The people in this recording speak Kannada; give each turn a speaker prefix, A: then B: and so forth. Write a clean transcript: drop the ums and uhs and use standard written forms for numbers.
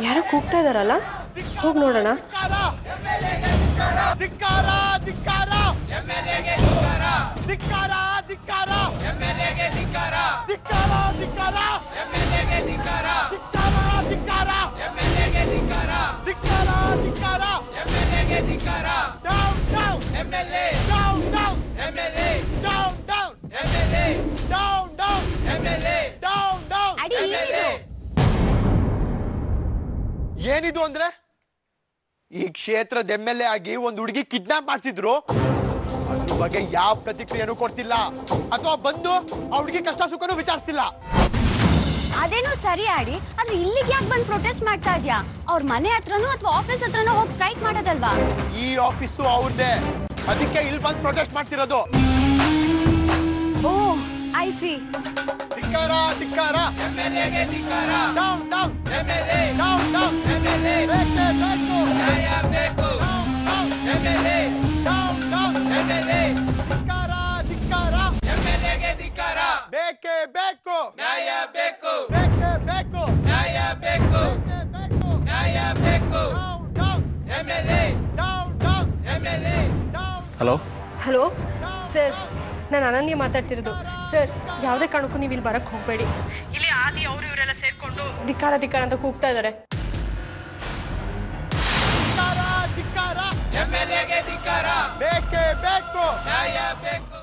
A: ಯಾರೋ ಕೂಗ್ತಾ ಇದಾರಲ್ಲ, ಹೋಗಿ ನೋಡೋಣ.
B: ಏನಿದು ಅಂದ್ರೆ ಈ ಕ್ಷೇತ್ರದ MLA ಆಗಿ ಒಂದು ಹುಡುಗಿ ಕಿಡ್ನಾಪ್ ಮಾಡ್ತಿದ್ರು. ಅದ್ರ ಬಗ್ಗೆ ಯಾವ ಪ್ರತಿಕ್ರಿಯೆನೂ ಕೊಡ್ತಿಲ್ಲ, ಅಥವಾ ಬಂದು ಆ ಹುಡುಗಿ ಕಷ್ಟ ಸುಖನೂ ವಿಚಾರಿಸ್ತಿಲ್ಲ.
C: ಅದೇನೋ ಸರಿ ಆಡಿ, ಆದ್ರೆ ಇಲ್ಲಿಗೆ ಯಾಕೆ ಬಂದು ಪ್ರೊಟೆಸ್ಟ್ ಮಾಡ್ತಾ ಇದ್ಯಾ? ಅವ್ರ ಮನೆ ಹತ್ರನೋ ಅಥವಾ ಆಫೀಸ್ ಹತ್ರನೋ ಹೋಗಿ ಸ್ಟ್ರೈಕ್ ಮಾಡೋದಲ್ವಾ?
B: ಈ ಆಫೀಸು ಅವ್ರದ್ದೇ, ಅದಕ್ಕೆ ಇಲ್ಲಿ ಬಂದು ಪ್ರೊಟೆಸ್ಟ್ ಮಾಡ್ತಿರೋದು.
C: ಓ ಐ ಸಿ.
B: ಧಿಕ್ಕಾರ ಧಿಕ್ಕಾರ MLAಗೆ ಧಿಕ್ಕಾರ. Down down MLA, down down MLA, ಬೇಕೇ ಬೇಕು ನ್ಯಾಯ ಬೇಕು. Down MLA, down down MLA, ಧಿಕ್ಕಾರ ಧಿಕ್ಕಾರ MLAಗೆ ಧಿಕ್ಕಾರ. ಬೇಕೇ ಬೇಕು ನ್ಯಾಯ ಬೇಕು. ಬೇಕೇ ಬೇಕು ನ್ಯಾಯ ಬೇಕು. ನ್ಯಾಯ ಬೇಕು. Down down MLA, down down MLA, down.
D: Hello
A: hello sir, ನಾನು ಅನನ್ಯ ಮಾತಾಡ್ತಿರೋದು. ಸರ್, ಯಾವುದೇ ಕಾರಣಕ್ಕೂ ನೀವು ಇಲ್ಲಿ ಬರಕ್ಕೆ ಹೋಗಬೇಡಿ. ಇಲ್ಲಿ ಆದಿ ಅವರು ಇವರೆಲ್ಲ ಸೇರ್ಕೊಂಡು ಧಿಕ್ಕಾರ ಧಿಕ್ಕಾರ ಅಂತ ಕೂಗ್ತಾ ಇದ್ದಾರೆ.
B: ಧಿಕ್ಕಾರ ಧಿಕ್ಕಾರ MLAಗೆ ಧಿಕ್ಕಾರ. ಬೇಕೇ ಬೇಕು ನ್ಯಾಯ ಬೇಕು.